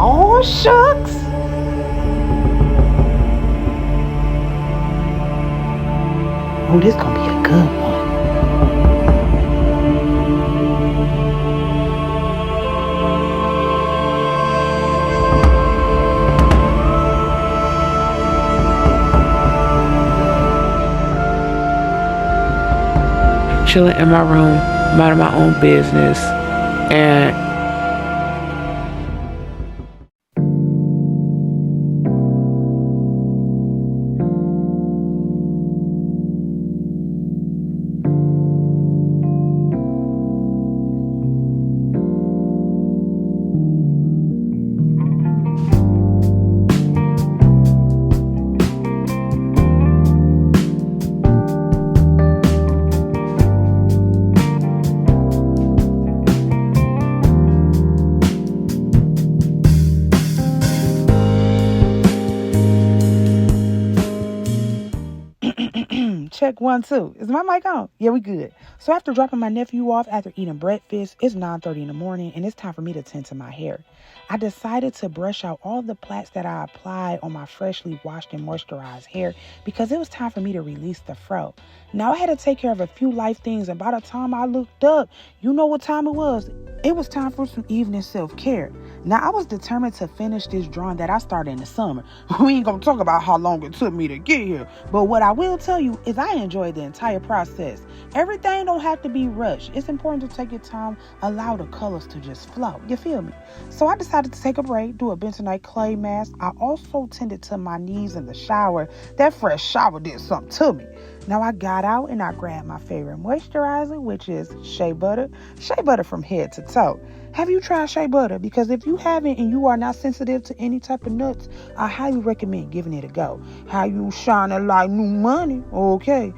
Oh, shucks. Oh, this gonna be a good one. Chilling in my room, minding my own business, and check 1 2. Is my mic on? Yeah, we good. So after dropping my nephew off after eating breakfast, it's 9:30 in the morning and it's time for me to tend to my hair. I decided to brush out all the plaits that I applied on my freshly washed and moisturized hair because it was time for me to release the fro. Now I had to take care of a few life things, and by the time I looked up, you know what time it was. It was time for some evening self-care. Now I was determined to finish this drawing that I started in the summer. We ain't gonna talk about how long it took me to get here, but what I will tell you is I enjoyed the entire process. Everything don't have to be rushed. It's important to take your time, allow the colors to just flow. You feel me? So I decided to take a break, do a bentonite clay mask. I also tended to my knees in the shower. That fresh shower did something to me. Now I got out and I grabbed my favorite moisturizer, which is shea butter. Shea butter from head to toe. Have you tried shea butter? Because if you haven't and you are not sensitive to any type of nuts, I highly recommend giving it a go. How you shining like new money? Okay.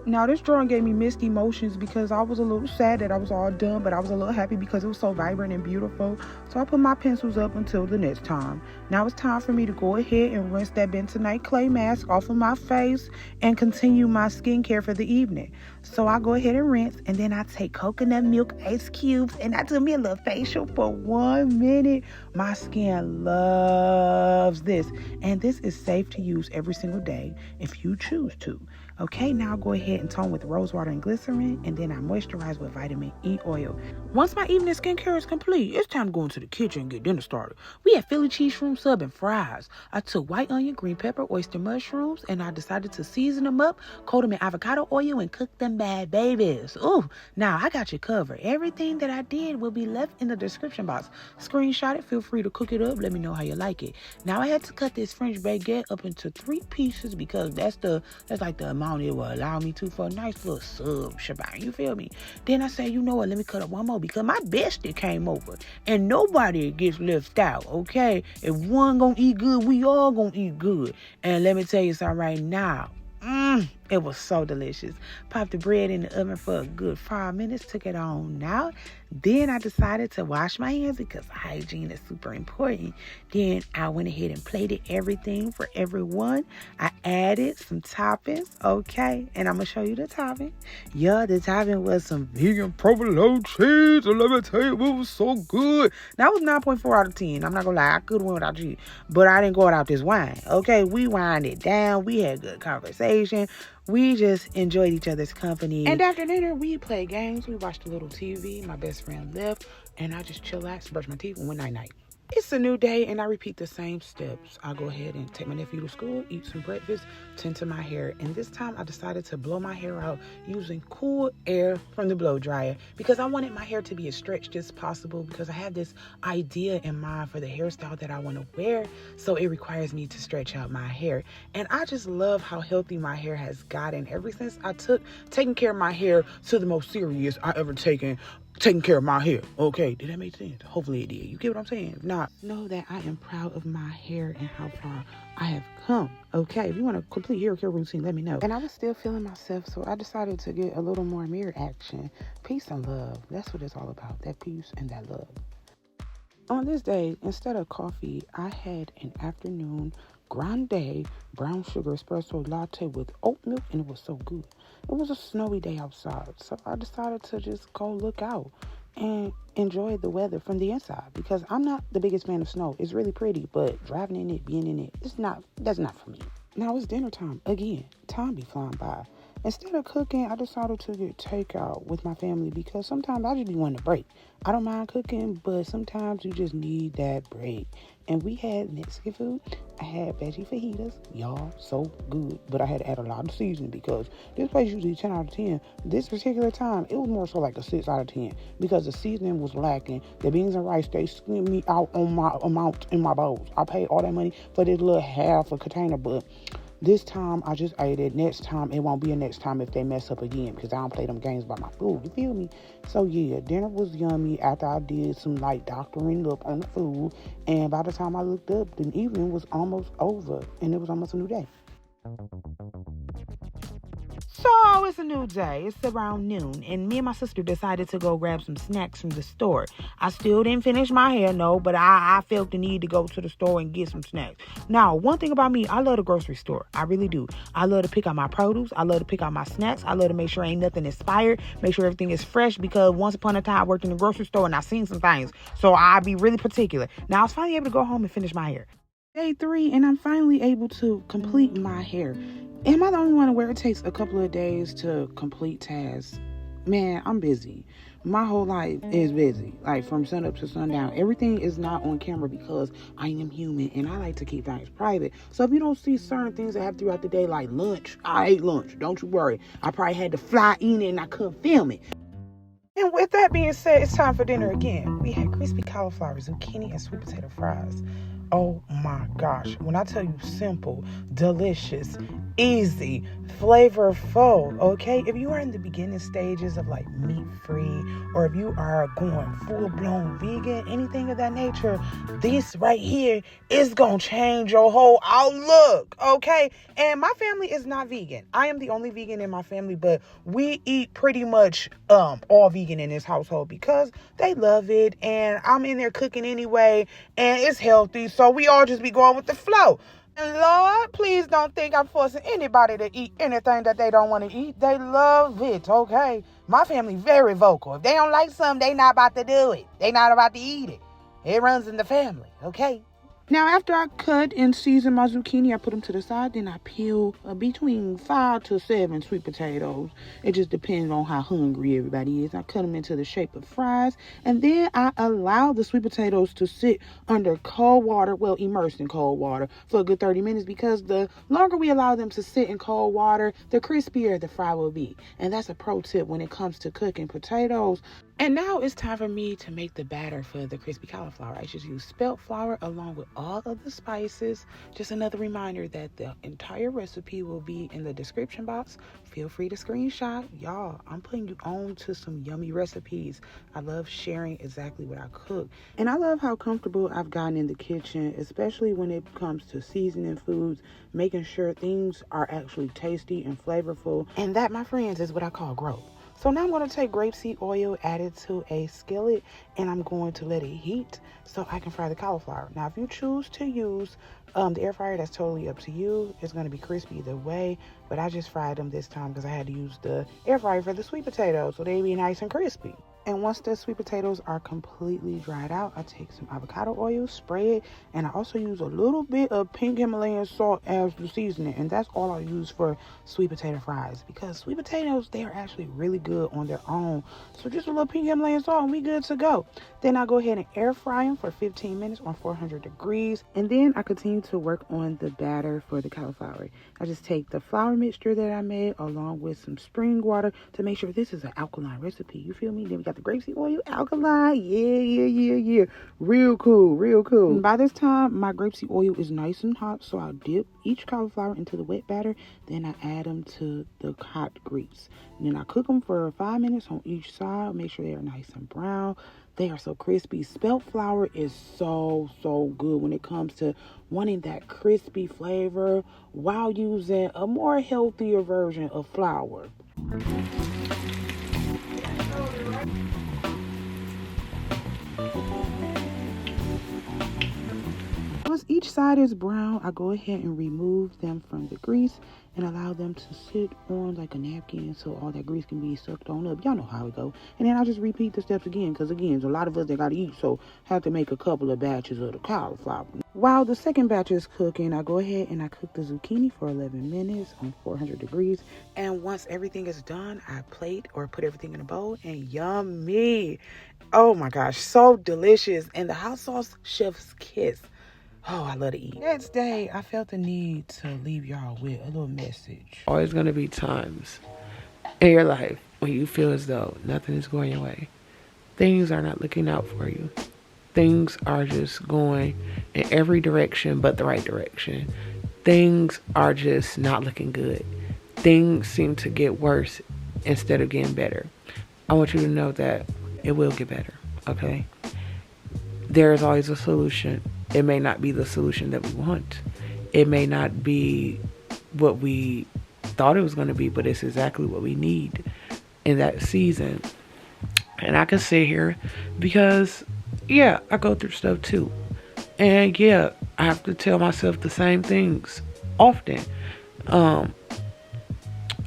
Now, this drawing gave me mixed emotions because I was a little sad that I was all done, but I was a little happy because it was so vibrant and beautiful. So I put my pencils up until the next time. Now it's time for me to go ahead and rinse that bentonite clay mask off of my face and continue my skincare for the evening. So I go ahead and rinse, and then I take coconut milk ice cubes and I do me a little facial for 1 minute. My skin loves this, and this is safe to use every single day if you choose to. Okay, now I'll go ahead and tone with rose water and glycerin, and then I moisturize with vitamin E oil. Once my evening skincare is complete, it's time to go into the kitchen and get dinner started. We had Philly cheese shroom sub and fries. I took white onion, green pepper, oyster mushrooms, and I decided to season them up, coat them in avocado oil, and cook them bad babies. Ooh, now I got you covered. Everything that I did will be left in the description box. Screenshot it, feel free to cook it up, let me know how you like it. Now I had to cut this French baguette up into 3 pieces because that's like the amount it will allow me to for a nice little sub shebang. You feel me? Then I said, you know what? Let me cut up one more because my bestie came over and nobody gets left out. Okay, if one gonna eat good, we all gonna eat good. And let me tell you something right now. It was so delicious. Popped the bread in the oven for a good 5 minutes. Took it on out. Then I decided to wash my hands because hygiene is super important. Then I went ahead and plated everything for everyone. I added some toppings, okay? And I'm going to show you the topping. Yeah, the topping was some vegan provolone cheese. And let me tell you, it was so good. That was 9.4 out of 10. I'm not going to lie. I could have went without you. But I didn't go without this wine, okay? We wined it down. We had good conversation. We just enjoyed each other's company. And after dinner, we played games. We watched a little TV. My best friend left. And I just chillaxed, brushed my teeth, and went night-night. It's a new day, and I repeat the same steps. I go ahead and take my nephew to school, eat some breakfast, tend to my hair. And this time, I decided to blow my hair out using cool air from the blow dryer because I wanted my hair to be as stretched as possible because I have this idea in mind for the hairstyle that I want to wear. So it requires me to stretch out my hair. And I just love how healthy my hair has gotten ever since I took taking care of my hair to the most serious I ever taking care of my hair. Okay, did that make sense? Hopefully it did. You get what I'm saying? If not, know that I am proud of my hair and how far I have come. Okay, if you want a complete hair care routine, let me know. And I was still feeling myself, so I decided to get a little more mirror action. Peace and love. That's what it's all about. That peace and that love. On this day, instead of coffee, I had an afternoon grande brown sugar espresso latte with oat milk, and it was so good. It was a snowy day outside, so I decided to just go look out and enjoy the weather from the inside because I'm not the biggest fan of snow. It's really pretty, but driving in it, being in it, that's not for me. Now it's dinner time again. Time be flying by. Instead of cooking, I decided to get takeout with my family because sometimes I just be wanting a break. I don't mind cooking, but sometimes you just need that break. And we had Mexican food. I had veggie fajitas. Y'all, so good. But I had to add a lot of seasoning because this place usually 10 out of 10. This particular time, it was more so like a 6 out of 10 because the seasoning was lacking. The beans and rice, they skimmed me out on my amount in my bowls. I paid all that money for this little half a container, but this time, I just ate it. Next time, it won't be a next time if they mess up again because I don't play them games about my food. You feel me? So, yeah, dinner was yummy after I did some light doctoring up on the food. And by the time I looked up, the evening was almost over. And it was almost a new day. So it's a new day. It's around noon, and me and my sister decided to go grab some snacks from the store. I still didn't finish my hair, no, but I felt the need to go to the store and get some snacks. Now, one thing about me, I love the grocery store. I really do. I love to pick out my produce. I love to pick out my snacks. I love to make sure ain't nothing expired, make sure everything is fresh, because once upon a time I worked in the grocery store and I seen some things, so I be really particular. Now, I was finally able to go home and finish my hair. Day 3, and I'm finally able to complete my hair. Am I the only one where it takes a couple of days to complete tasks? Man, I'm busy. My whole life is busy. Like from sun up to sundown. Everything is not on camera because I am human and I like to keep things private. So if you don't see certain things that happen throughout the day, like lunch, I ate lunch. Don't you worry. I probably had to fly in and I couldn't film it. And with that being said, it's time for dinner again. We had crispy cauliflower, zucchini, and sweet potato fries. Oh my gosh. When I tell you simple, delicious, easy, flavorful, okay? If you are in the beginning stages of like meat-free, or if you are going full-blown vegan, anything of that nature, this right here is gonna change your whole outlook, okay? And my family is not vegan. I am the only vegan in my family, but we eat pretty much all vegan in this household because they love it, and I'm in there cooking anyway, and it's healthy, so we all just be going with the flow. And Lord, please don't think I'm forcing anybody to eat anything that they don't want to eat. They love it, okay? My family very vocal. If they don't like something, they not about to do it. They not about to eat it. It runs in the family, okay? Now, after I cut and season my zucchini, I put them to the side. Then I peel between 5 to 7 sweet potatoes. It just depends on how hungry everybody is. I cut them into the shape of fries. And then I allow the sweet potatoes to sit under cold water, well, immersed in cold water, for a good 30 minutes. Because the longer we allow them to sit in cold water, the crispier the fry will be. And that's a pro tip when it comes to cooking potatoes. And now it's time for me to make the batter for the crispy cauliflower. I just use spelt flour along with all of the spices. Just another reminder that the entire recipe will be in the description box. Feel free to screenshot. Y'all, I'm putting you on to some yummy recipes. I love sharing exactly what I cook. And I love how comfortable I've gotten in the kitchen, especially when it comes to seasoning foods, making sure things are actually tasty and flavorful. And that, my friends, is what I call growth. So now I'm going to take grapeseed oil, add it to a skillet, and I'm going to let it heat so I can fry the cauliflower. Now, if you choose to use the air fryer, that's totally up to you. It's going to be crispy either way, but I just fried them this time because I had to use the air fryer for the sweet potatoes so they be nice and crispy. And once the sweet potatoes are completely dried out, I take some avocado oil, spray it, and I also use a little bit of pink Himalayan salt as the seasoning. And that's all I use for sweet potato fries because sweet potatoes, they are actually really good on their own. So just a little pink Himalayan salt and we good to go. Then I go ahead and air fry them for 15 minutes on 400 degrees. And then I continue to work on the batter for the cauliflower. I just take the flour mixture that I made along with some spring water to make sure this is an alkaline recipe. You feel me? Then we got the grapeseed oil, alkaline. Yeah. Real cool. And by this time, my grapeseed oil is nice and hot, so I dip each cauliflower into the wet batter. Then I add them to the hot grease. And then I cook them for 5 minutes on each side. Make sure they are nice and brown. They are so crispy. Spelt flour is so good when it comes to wanting that crispy flavor while using a more healthier version of flour. Once each side is brown, I go ahead and remove them from the grease and allow them to sit on like a napkin so all that grease can be sucked on up. Y'all know how it go. And then I just repeat the steps again, because again, there's a lot of us that gotta eat, so I have to make a couple of batches of the cauliflower. While the second batch is cooking, I go ahead and I cook the zucchini for 11 minutes on 400 degrees. And once everything is done, I plate or put everything in a bowl, and yummy. Oh my gosh, so delicious. And the hot sauce, chef's kiss. Oh, I love to eat. Next day, I felt the need to leave y'all with a little message. Always going to be times in your life when you feel as though nothing is going your way. Things are not looking out for you. Things are just going in every direction but the right direction. Things are just not looking good. Things seem to get worse instead of getting better. I want you to know that it will get better, okay? There is always a solution. It may not be the solution that we want. It may not be what we thought it was going to be, but it's exactly what we need in that season. And I can sit here because, yeah, I go through stuff too. And yeah, I have to tell myself the same things often. I'm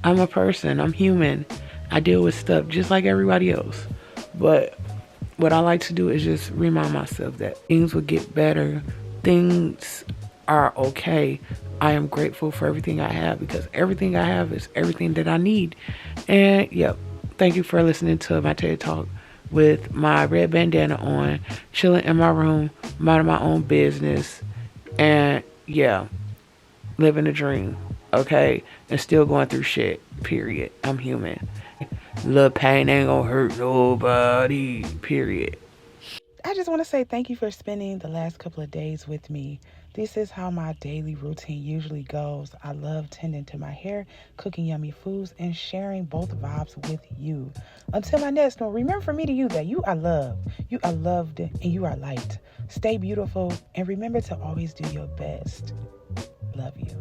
a person. I'm human. I deal with stuff just like everybody else. But what I like to do is just remind myself that things will get better. Things are okay. I am grateful for everything I have, because everything I have is everything that I need. And yep, thank you for listening to my TED Talk with my red bandana on, chilling in my room, minding my own business, and yeah, living a dream, okay? And still going through shit, period. I'm human. Little pain ain't gonna hurt nobody, period. I just want to say thank you for spending the last couple of days with me. This is how my daily routine usually goes. I love tending to my hair, cooking yummy foods, and sharing both vibes with you. Until my next one, remember for me to you that you are loved, you are loved, and you are light. Stay beautiful, and remember to always do your best. Love you.